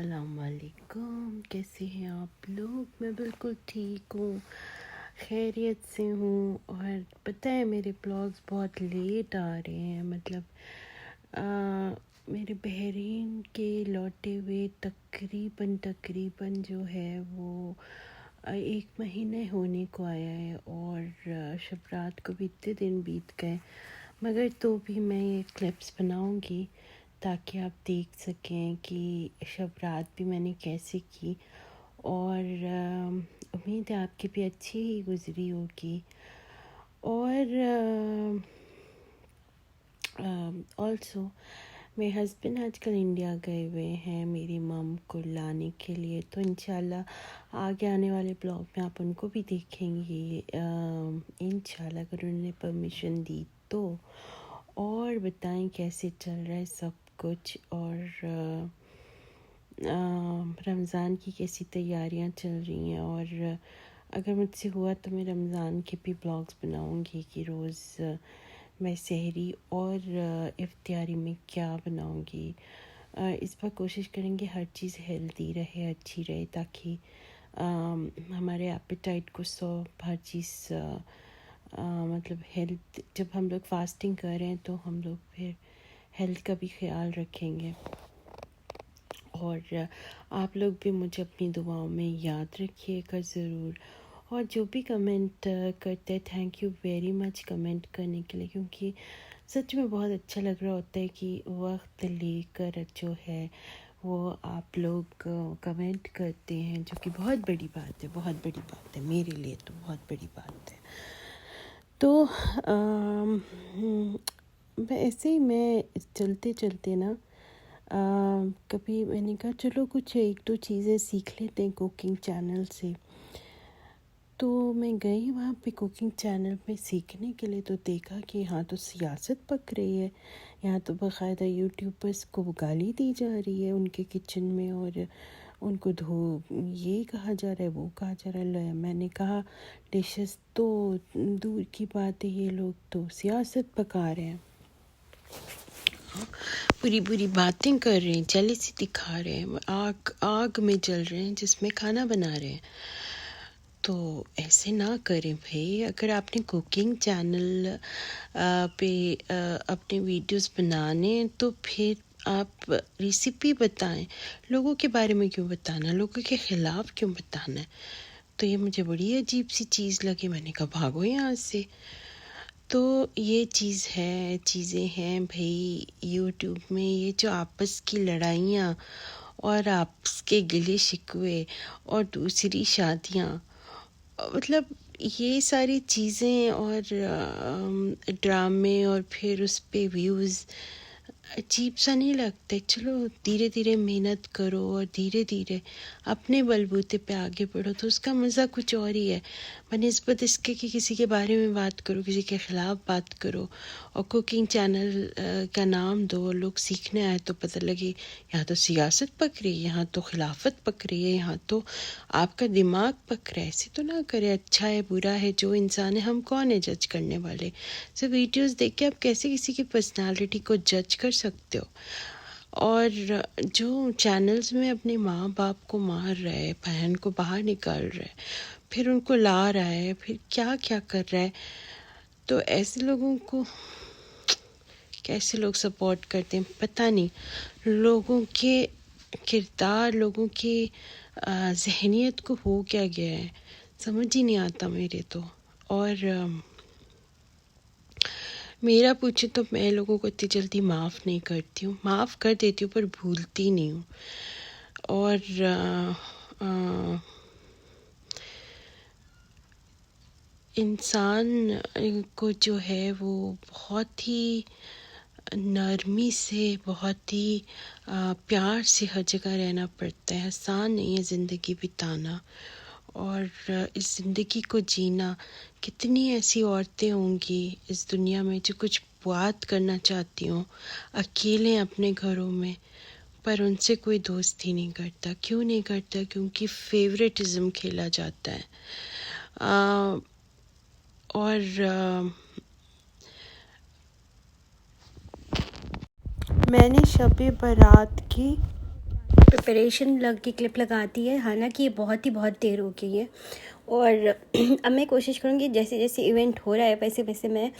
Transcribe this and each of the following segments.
अस्सलाम वालेकुम। कैसे हैं आप लोग? मैं बिल्कुल ठीक हूँ, खैरियत से हूँ। और पता है मेरे ब्लॉग्स बहुत लेट आ रहे हैं। मतलब मेरे बहरीन के लौटे हुए तकरीबन जो है वो 1 महीने होने को आया है। और शब रात को भी इतने दिन बीत गए, मगर तो भी मैं ये क्लिप्स बनाऊंगी ताकि आप देख सकें कि शब रात भी मैंने कैसे की। और उम्मीद है आपकी भी अच्छी ही गुज़री होगी। और ऑल्सो मेरे हस्बैंड आजकल इंडिया गए हुए हैं मेरी मम को लाने के लिए, तो इंशाल्लाह आगे आने वाले ब्लॉग में आप उनको भी देखेंगे इंशाल्लाह, अगर उन्होंने परमिशन दी तो। और बताएं कैसे चल रहा है सब कुछ, और रमज़ान की कैसी तैयारियां चल रही हैं। और अगर मुझसे हुआ तो मैं रमज़ान के भी ब्लॉग्स बनाऊंगी कि रोज़ मैं सहरी और इफ्तियारी में क्या बनाऊंगी। इस बार कोशिश करेंगे हर चीज़ हेल्दी रहे, अच्छी रहे, ताकि हमारे एपेटाइट को हर चीज़ मतलब हेल्थ, जब हम लोग फास्टिंग कर रहे हैं तो हम लोग फिर हेल्थ का भी ख्याल रखेंगे। और आप लोग भी मुझे अपनी दुआओं में याद रखिएगा ज़रूर। और जो भी कमेंट करते हैं, thank you very much comment करने के लिए, क्योंकि सच में बहुत अच्छा लग रहा होता है कि वक्त लेकर जो है वो आप लोग कमेंट करते हैं, जो कि बहुत बड़ी बात है, बहुत बड़ी बात है मेरे लिए, तो बहुत बड़ी बात है। तो ऐसे ही मैं चलते चलते ना कभी मैंने कहा चलो कुछ 1-2 चीज़ें सीख लेते हैं कुकिंग चैनल से। तो मैं गई वहाँ पे कुकिंग चैनल में सीखने के लिए, तो देखा कि यहाँ तो सियासत पक रही है। यहाँ तो बाकायदा यूट्यूबर्स को गाली दी जा रही है उनके किचन में, और उनको ये कहा जा रहा है, वो कहा जा रहा है। मैंने कहा डिशेस तो दूर की बात है, ये लोग तो सियासत पका रहे हैं, बुरी बुरी बातें कर रहे हैं, जेलसी दिखा रहे हैं, आग में जल रहे हैं जिसमें खाना बना रहे हैं। तो ऐसे ना करें भाई। अगर आपने कुकिंग चैनल पे अपने वीडियोस बनाने हैं तो फिर आप रेसिपी बताएं। लोगों के बारे में क्यों बताना, लोगों के ख़िलाफ़ क्यों बताना है? तो ये मुझे बड़ी अजीब सी चीज़ लगी। मैंने कहा भागो यहाँ से। तो ये चीज़ें हैं भाई यूट्यूब में, ये जो आपस की लड़ाइयाँ और आपस के गिले शिकवे और दूसरी शादियाँ, मतलब ये सारी चीज़ें और ड्रामे, और फिर उस पे व्यूज़ अजीब सा नहीं लगता? चलो धीरे धीरे मेहनत करो और धीरे धीरे अपने बलबूते पे आगे बढ़ो, तो उसका मज़ा कुछ और ही है बनिस्बत इसके कि किसी के बारे में बात करो, किसी के ख़िलाफ़ बात करो और कुकिंग चैनल का नाम दो और लोग सीखने आए तो पता लगे यहाँ तो सियासत पक रही है, यहाँ तो खिलाफत पक रही है, यहाँ तो आपका दिमाग पक रहा है। ऐसे तो ना करे। अच्छा है बुरा है, जो इंसान है, हम कौन है जज करने वाले? सिर्फ वीडियोस देख के आप कैसे किसी की पर्सनालिटी को जज कर सकते हो? और जो चैनल्स में अपने माँ बाप को मार रहा है, बहन को बाहर निकाल रहा है, फिर उनको ला रहा है, फिर क्या क्या कर रहा है, तो ऐसे लोगों को कैसे लोग सपोर्ट करते हैं पता नहीं। लोगों के किरदार, लोगों की जहनियत को हो क्या गया है समझ ही नहीं आता मेरे तो। और मेरा पूछे तो मैं लोगों को इतनी जल्दी माफ़ नहीं करती हूँ। माफ़ कर देती हूँ पर भूलती नहीं हूँ। और इंसान को जो है वो बहुत ही नरमी से, बहुत ही प्यार से हर जगह रहना पड़ता है। आसान नहीं है ज़िंदगी बिताना और इस ज़िंदगी को जीना। कितनी ऐसी औरतें होंगी इस दुनिया में जो कुछ बात करना चाहती हों अकेले अपने घरों में, पर उनसे कोई दोस्ती नहीं करता। क्यों नहीं करता? क्योंकि फेवरेटिज़म खेला जाता है। और मैंने शब बारात की प्रिपरेशन लग की क्लिप लगाती है, हालांकि ये बहुत देर हो गई है। और अब मैं कोशिश करूँगी जैसे जैसे इवेंट हो रहा है वैसे वैसे मैं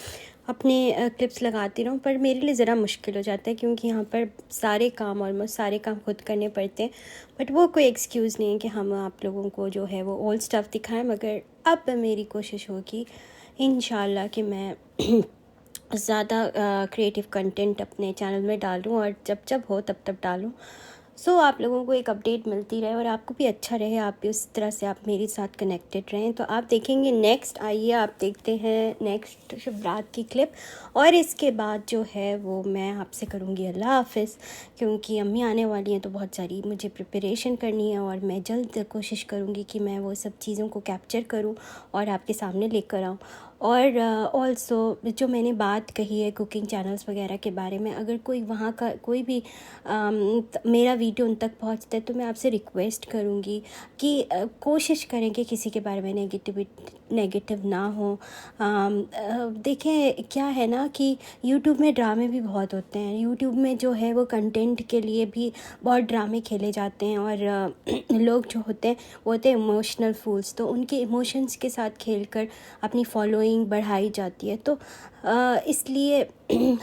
अपने क्लिप्स लगाती रहूँ, पर मेरे लिए ज़रा मुश्किल हो जाता है क्योंकि यहाँ पर ऑलमोस्ट सारे काम खुद करने पड़ते हैं। बट वो कोई एक्सक्यूज़ नहीं है कि हम आप लोगों को जो है वो ओल्ड स्टफ़ दिखाएं, मगर अब मेरी कोशिश होगी इंशाल्लाह कि मैं ज़्यादा क्रिएटिव कंटेंट अपने चैनल में डालूँ और जब जब हो तब तब डालूँ। सो आप लोगों को एक अपडेट मिलती रहे और आपको भी अच्छा रहे, आप भी उस तरह से आप मेरे साथ कनेक्टेड रहें। तो आप देखेंगे नेक्स्ट, आइए आप देखते हैं नेक्स्ट शब रात की क्लिप। और इसके बाद जो है वो मैं आपसे करूँगी अल्लाह हाफ़िज़, क्योंकि अम्मी आने वाली हैं तो बहुत सारी मुझे प्रिपरेशन करनी है और मैं जल्द कोशिश करूँगी कि मैं वो सब चीज़ों को कैप्चर करूँ और आपके सामने लेकर आऊँ। और ऑल्सो जो मैंने बात कही है कुकिंग चैनल्स वगैरह के बारे में, अगर कोई वहाँ का कोई भी मेरा वीडियो उन तक पहुँचता है तो मैं आपसे रिक्वेस्ट करूँगी कि कोशिश करें कि किसी के बारे में नेगेटिव ना हो। देखें क्या है ना कि यूट्यूब में ड्रामे भी बहुत होते हैं, यूट्यूब में जो है वो कंटेंट के लिए भी बहुत ड्रामे खेले जाते हैं और लोग जो होते हैं वो होते हैं इमोशनल फूल्स, तो उनके इमोशंस के साथ खेलकर अपनी फॉलोइंग बढ़ाई जाती है। तो इसलिए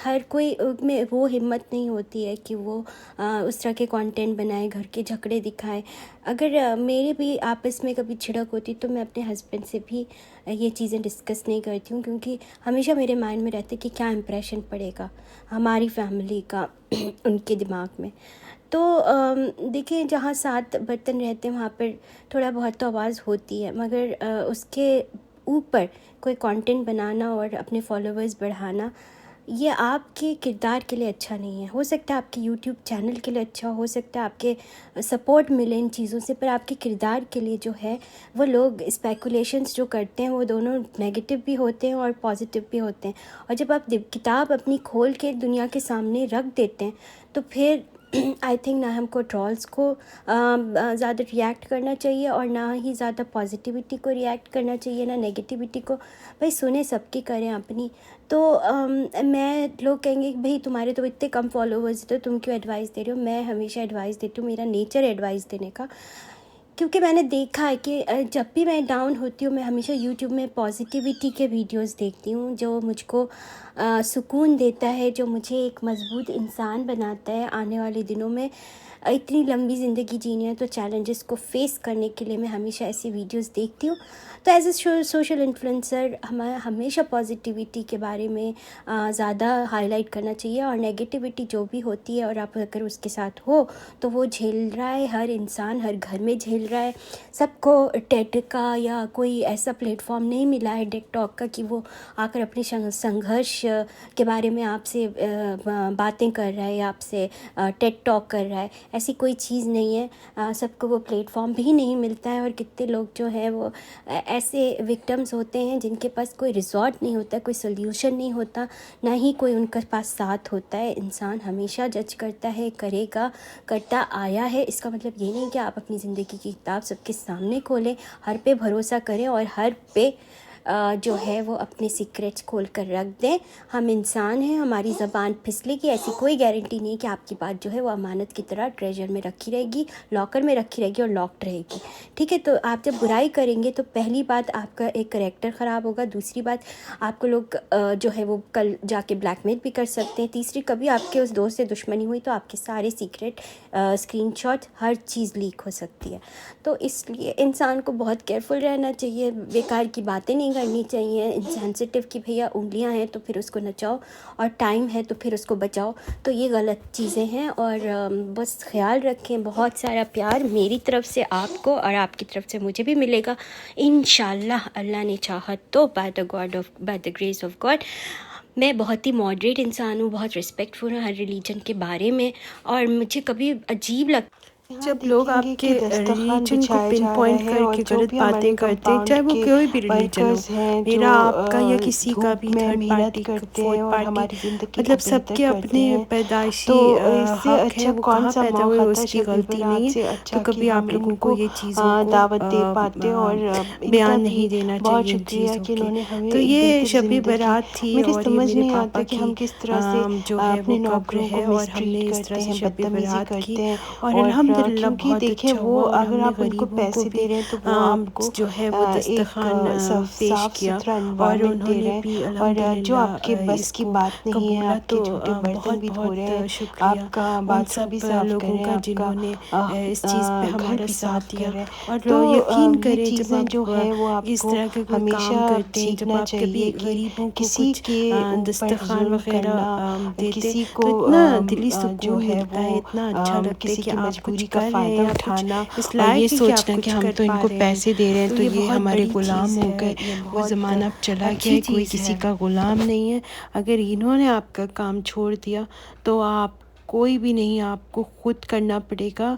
हर कोई में वो हिम्मत नहीं होती है कि वो उस तरह के कंटेंट बनाए, घर के झगड़े दिखाए। अगर मेरे भी आपस में कभी झिड़क होती तो मैं अपने हस्बैंड से भी ये चीज़ें डिस्कस नहीं करती हूँ, क्योंकि हमेशा मेरे माइंड में रहता है कि क्या इम्प्रेशन पड़ेगा हमारी फैमिली का उनके दिमाग में। तो देखिए जहाँ 7 बर्तन रहते हैं वहाँ पर थोड़ा बहुत तो आवाज़ होती है, मगर उसके ऊपर कोई कंटेंट बनाना और अपने फॉलोअर्स बढ़ाना ये आपके किरदार के लिए अच्छा नहीं है। हो सकता है आपके यूट्यूब चैनल के लिए अच्छा, हो सकता है आपके सपोर्ट मिले इन चीज़ों से, पर आपके किरदार के लिए जो है वो लोग स्पेकुलेशंस जो करते हैं वो दोनों नेगेटिव भी होते हैं और पॉजिटिव भी होते हैं। और जब आप किताब अपनी खोल के दुनिया के सामने रख देते हैं तो फिर आई थिंक ना हमको ट्रॉल्स को ज़्यादा रिएक्ट करना चाहिए और ना ही ज़्यादा पॉजिटिविटी को रिएक्ट करना चाहिए, ना नेगेटिविटी को। भाई सुने सबकी, करें अपनी। तो मैं लोग कहेंगे कि भाई तुम्हारे तो इतने कम फॉलोवर्स तो तुम क्यों एडवाइस दे रहे हो। मैं हमेशा एडवाइस देती हूँ, मेरा नेचर एडवाइस देने का, क्योंकि मैंने देखा है कि जब भी मैं डाउन होती हूँ मैं हमेशा यूट्यूब में पॉजिटिविटी के वीडियोस देखती हूँ जो मुझको सुकून देता है, जो मुझे एक मज़बूत इंसान बनाता है। आने वाले दिनों में इतनी लंबी ज़िंदगी जीनी है तो चैलेंजेस को फेस करने के लिए मैं हमेशा ऐसी वीडियोस देखती हूँ। तो एज ए सोशल इन्फ्लुएंसर हमें हमेशा पॉजिटिविटी के बारे में ज़्यादा हाईलाइट करना चाहिए, और नेगेटिविटी जो भी होती है और आप अगर उसके साथ हो तो वो झेल रहा है, हर इंसान हर घर में झेल रहा है। सबको टेड का या कोई ऐसा प्लेटफॉर्म नहीं मिला है टिकटॉक का कि वो आकर अपने संघर्ष के बारे में आपसे बातें कर रहा है, आपसे टेड टॉक कर रहा है। ऐसी कोई चीज़ नहीं है, सबको वो प्लेटफॉर्म भी नहीं मिलता है। और कितने लोग जो है वो ऐसे विक्टिम्स होते हैं जिनके पास कोई रिजॉर्ट नहीं होता, कोई सोल्यूशन नहीं होता, ना ही कोई उनके पास साथ होता है। इंसान हमेशा जज करता है, करेगा, करता आया है। इसका मतलब ये नहीं कि आप अपनी ज़िंदगी की किताब सबके सामने खोलें, हर पे भरोसा करें और हर पे जो है वो अपने सीक्रेट्स खोल कर रख दें। हम इंसान हैं, हमारी ज़बान फिसलेगी, ऐसी कोई गारंटी नहीं कि आपकी बात जो है वो अमानत की तरह ट्रेजर में रखी रहेगी, लॉकर में रखी रहेगी और लॉक्ड रहेगी। ठीक है, तो आप जब बुराई करेंगे तो पहली बात आपका एक करैक्टर ख़राब होगा, दूसरी बात आपको लोग जो है वो कल जाके ब्लैकमेल भी कर सकते हैं, तीसरी कभी आपके उस दोस्त से दुश्मनी हुई तो आपके सारे सीक्रेट स्क्रीनशॉट हर चीज़ लीक हो सकती है। तो इसलिए इंसान को बहुत केयरफुल रहना चाहिए, बेकार की बातें नहीं करनी चाहिए। सेंसिटिव की भैया उंगलियां हैं तो फिर उसको नचाओ, और टाइम है तो फिर उसको बचाओ, तो ये गलत चीज़ें हैं। और बस ख्याल रखें, बहुत सारा प्यार मेरी तरफ से आपको और आपकी तरफ से मुझे भी मिलेगा इंशाल्लाह, अल्लाह ने चाहा तो, by the grace of God. मैं बहुत ही मॉडरेट इंसान हूँ, बहुत रिस्पेक्टफुल हूँ हर रिलीजन के बारे में, और मुझे कभी अजीब लगता जब लोग आपके रिलीजन को पिन पॉइंट करके गलत बातें करते हैं, चाहे वो कोई भी रिलीजन हो, मेरा आपका या किसी का भी, थर्ड पार्टी फोर्थ पार्टी, मतलब सबके अपने पैदाइशी हक है, वो कहाँ पैदा हुए उसकी गलती नहीं है। तो कभी आप लोगों को ये चीज़ों दावत दे पाते और बयान नहीं देना चाहिए इन चीज़ों की। तो ये शबी बारात थी और ये मेरे पापा की जो है वो कब्र है, और हमने इस तरह से शबी बारात की, और अल्हम्दुलिल्लाह अल्हम्दुलिल्लाह क्योंकि बहुत देखें अच्छा वो हुआ, और अगर हमने आप उनको गरीबों को पैसे भी दे रहे हैं तो वो आपको जो है वो एक दस्तरखान पेश साफ किया, सुथरा और इन्वायरमेंट दे उन्होंने रहा है। भी और जो अल्हम्दुलिल्लाह आपके बस की इसको बात नहीं है, कबूला। आपके तो झूठे बर्तन बहुत भी धो रहे हैं, बहुत शुक्रिया आपका उन बाथरूम भी सब साफ कर लोगों रहे हैं, का आपका जिन्होंने इस चीज़ पे घर हमारा भी साथ साफ कर दिया। रहे हैं। और तो यकीन ये करें, जब चीज़ें जो आप है वो इस आपको तरह के कोई काम हमेशा करते हैं, जब सीखना आप कभी चाहिए कि गरीबों को किसी कुछ के ऊपर दस्तरखान जुल्म वगैरह करना, देते, किसी तो को इतना दिली जो सुकून है मिलता वो है, इतना अच्छा लगता है किसी कि की आप कुछ मजबूरी का कर रहे हैं, फ़ायदा या कुछ उठाना इस और ये लायक है कि आप सोचना कि कुछ हम कर तो पा इनको रहे हैं। पैसे दे रहे हैं तो तो ये ये बहुत हमारे बड़ी गुलाम चीज़ हो है, गए। ये वो बहुत ज़माना अब चला गया अच्छी है, कोई चीज़ किसी है। का गुलाम नहीं है। अगर इन्होंने आपका काम छोड़ दिया तो आप कोई भी नहीं, आपको खुद करना पड़ेगा।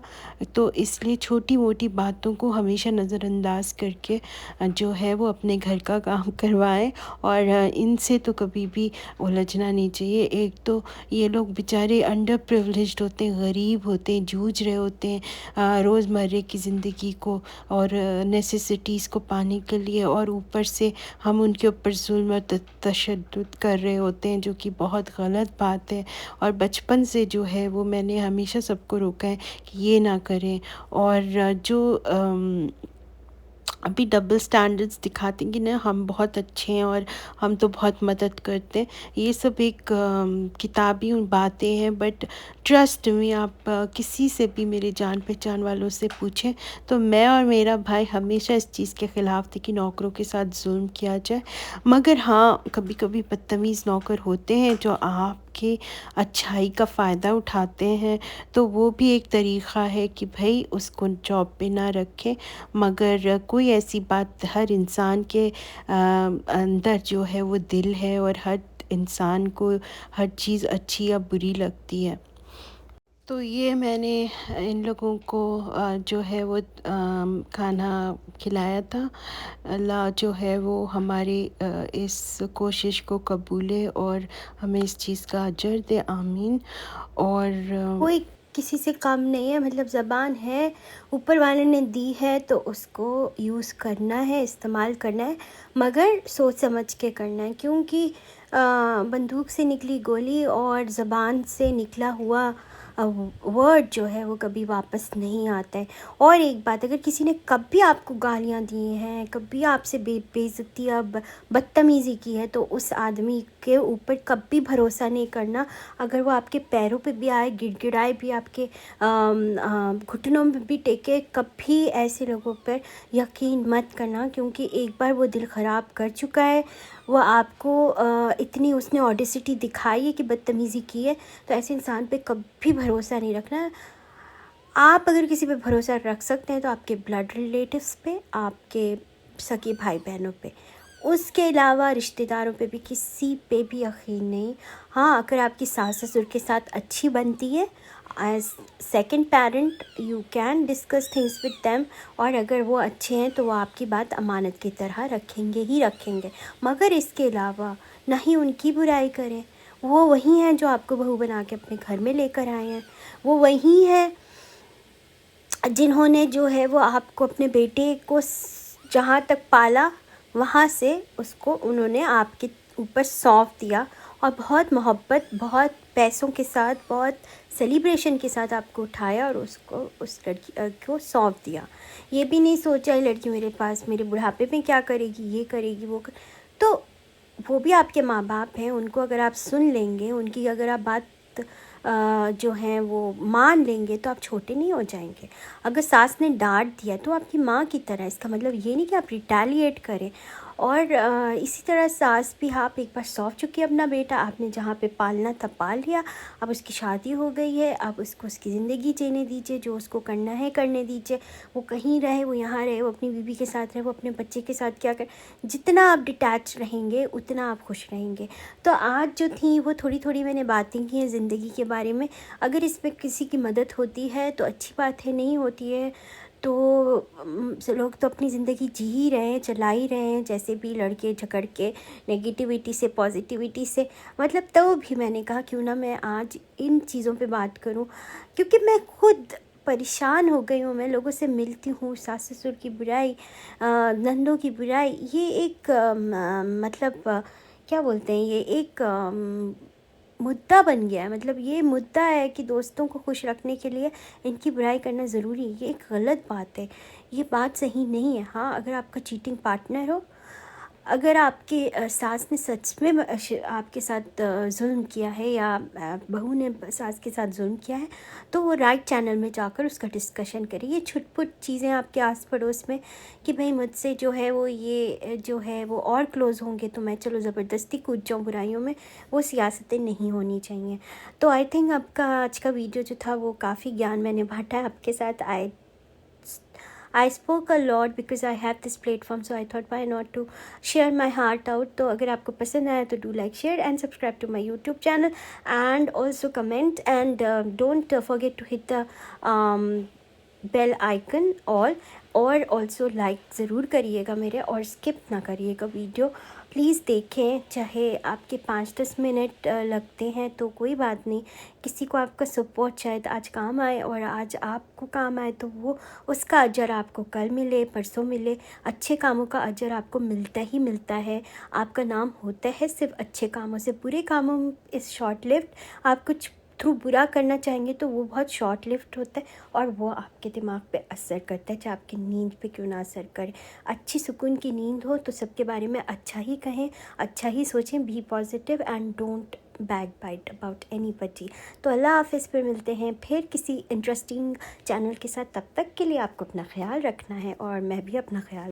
तो इसलिए छोटी मोटी बातों को हमेशा नज़रअंदाज करके जो है वो अपने घर का काम करवाएं, और इनसे तो कभी भी उलझना नहीं चाहिए। एक तो ये लोग बेचारे अंडर प्रिविलेज्ड होते हैं, गरीब होते हैं, जूझ रहे होते हैं रोज़मर्रे की ज़िंदगी को और नेसेसिटीज़ को पाने के लिए, और ऊपर से हम उनके ऊपर जुल्म और तशद्दुद कर रहे होते हैं, जो कि बहुत गलत बात है। और बचपन से जो है वो मैंने हमेशा सबको रोका है कि ये ना करें। और जो अभी डबल स्टैंडर्ड्स दिखाते हैं कि ना हम बहुत अच्छे हैं और हम तो बहुत मदद करते हैं, ये सब एक किताबी बातें हैं। बट ट्रस्ट में आप किसी से भी, मेरे जान पहचान वालों से पूछें तो मैं और मेरा भाई हमेशा इस चीज़ के ख़िलाफ़ थे कि नौकरों के साथ जुल्म किया जाए। मगर हाँ, कभी कभी बदतमीज़ नौकर होते हैं जो आपकी अच्छाई का फ़ायदा उठाते हैं, तो वो भी एक तरीक़ा है कि भाई उसको जॉब पे ना रखें। मगर कोई ऐसी बात, हर इंसान के अंदर जो है वो दिल है, और हर इंसान को हर चीज़ अच्छी या बुरी लगती है। तो ये मैंने इन लोगों को जो है वो खाना खिलाया था। अल्लाह जो है वो हमारी इस कोशिश को कबूले और हमें इस चीज़ का अजर दे, आमीन। और कोई किसी से कम नहीं है, मतलब ज़बान है, ऊपर वाले ने दी है तो उसको यूज़ करना है, इस्तेमाल करना है, मगर सोच समझ के करना है। क्योंकि बंदूक से निकली गोली और ज़बान से निकला हुआ वर्ड जो है वो कभी वापस नहीं आता है। और एक बात, अगर किसी ने कभी आपको गालियाँ दी हैं, कभी आपसे बेइज्जती या बदतमीज़ी की है, तो उस आदमी के ऊपर कभी भरोसा नहीं करना। अगर वो आपके पैरों पे भी आए, गिड़गिड़ाए भी, आपके घुटनों में भी टेके, कभी ऐसे लोगों पर यकीन मत करना। क्योंकि एक बार वो दिल ख़राब कर चुका है, वो आपको इतनी उसने ऑडेसिटी दिखाई है कि बदतमीज़ी की है, तो ऐसे इंसान पे कभी भरोसा नहीं रखना। आप अगर किसी पे भरोसा रख सकते हैं तो आपके ब्लड रिलेटिव्स पे, आपके सगे भाई बहनों पे, उसके अलावा रिश्तेदारों पे भी किसी पे भी यकीन नहीं। हाँ, अगर आपकी सास ससुर के साथ अच्छी बनती है, as second parent you can discuss things with them, और अगर वो अच्छे हैं तो वो आपकी बात अमानत की तरह रखेंगे ही रखेंगे। मगर इसके अलावा ना ही उनकी बुराई करें। वो वही हैं जो आपको बहू बना के अपने घर में लेकर आए हैं, वो वही हैं जिन्होंने जो है वो आपको, अपने बेटे को जहाँ तक पाला, वहाँ से उसको उन्होंने आपके ऊपर सौंप दिया, और बहुत मोहब्बत, बहुत पैसों के साथ, बहुत सेलिब्रेशन के साथ आपको उठाया और उसको, उस लड़की को सौंप दिया। ये भी नहीं सोचा ये लड़की मेरे पास मेरे बुढ़ापे में क्या करेगी, ये करेगी, वो तो वो भी आपके माँ बाप हैं। उनको अगर आप सुन लेंगे, उनकी अगर आप बात जो हैं वो मान लेंगे, तो आप छोटे नहीं हो जाएंगे। अगर सास ने डांट दिया तो आपकी माँ की तरह, इसका मतलब ये नहीं कि आप रिटेलिएट करें। और इसी तरह सास भी, आप एक बार सौंप चुकी है अपना बेटा, आपने जहाँ पे पालना था पाल लिया, अब उसकी शादी हो गई है, अब उसको उसकी ज़िंदगी जीने दीजिए, जो उसको करना है करने दीजिए। वो कहीं रहे, वो यहाँ रहे, वो अपनी बीवी के साथ रहे, वो अपने बच्चे के साथ क्या करे। जितना आप डिटैच रहेंगे उतना आप खुश रहेंगे। तो आज जो थी वो थोड़ी थोड़ी मैंने बातें की हैं ज़िंदगी के बारे में। अगर इसमें किसी की मदद होती है तो अच्छी बात है, नहीं होती है तो लोग तो अपनी ज़िंदगी जी ही रहे हैं, चला ही रहे हैं, जैसे भी लड़के झगड़ के, नेगेटिविटी से पॉजिटिविटी से। मतलब तो भी मैंने कहा क्यों ना मैं आज इन चीज़ों पे बात करूं, क्योंकि मैं खुद परेशान हो गई हूँ। मैं लोगों से मिलती हूँ, सास ससुर की बुराई, नंदों की बुराई, ये एक मतलब क्या बोलते हैं, ये एक मुद्दा बन गया है। मतलब ये मुद्दा है कि दोस्तों को खुश रखने के लिए इनकी बुराई करना ज़रूरी है। ये एक गलत बात है, ये बात सही नहीं है। हाँ, अगर आपका चीटिंग पार्टनर हो, अगर आपके सास ने सच में आपके साथ जुल्म किया है, या बहू ने सास के साथ जुल्म किया है, तो वो राइट चैनल में जाकर उसका डिस्कशन करें। ये छुटपुट चीज़ें आपके आस पड़ोस में कि भाई मुझसे जो है वो ये जो है वो और क्लोज़ होंगे तो मैं चलो ज़बरदस्ती कूद जाऊँ बुराइयों में, वो सियासतें नहीं होनी चाहिए। तो आई थिंक आपका आज का वीडियो जो था वो काफ़ी ज्ञान मैंने बांटा है आपके साथ। I spoke a lot because I have this platform, so I thought why not to share my heart out. तो अगर आपको पसंद आया तो do like, share and subscribe to my YouTube channel, and also comment, and don't forget to hit the bell icon और also like ज़रूर करिएगा मेरे, और स्किप ना करिएगा वीडियो प्लीज़। देखें, चाहे आपके 5-10 मिनट लगते हैं तो कोई बात नहीं। किसी को आपका सपोर्ट शायद आज काम आए, और आज आपको काम आए तो वो उसका अजर आपको कल मिले, परसों मिले। अच्छे कामों का अजर आपको मिलता ही मिलता है। आपका नाम होता है सिर्फ अच्छे कामों से। बुरे कामों इज़ शॉर्ट लिव्ड। आप कुछ थ्रू बुरा करना चाहेंगे तो वो बहुत शॉर्ट लिव्ड होता है, और वो आपके दिमाग पे असर करता है, चाहे आपकी नींद पे क्यों ना असर करे। अच्छी सुकून की नींद हो तो सबके बारे में अच्छा ही कहें, अच्छा ही सोचें, be positive and don't backbite about anybody. तो अल्लाह हाफिज़, फिर मिलते हैं फिर किसी इंटरेस्टिंग चैनल के साथ। तब तक के लिए आपको अपना ख्याल रखना है, और मैं भी अपना ख्याल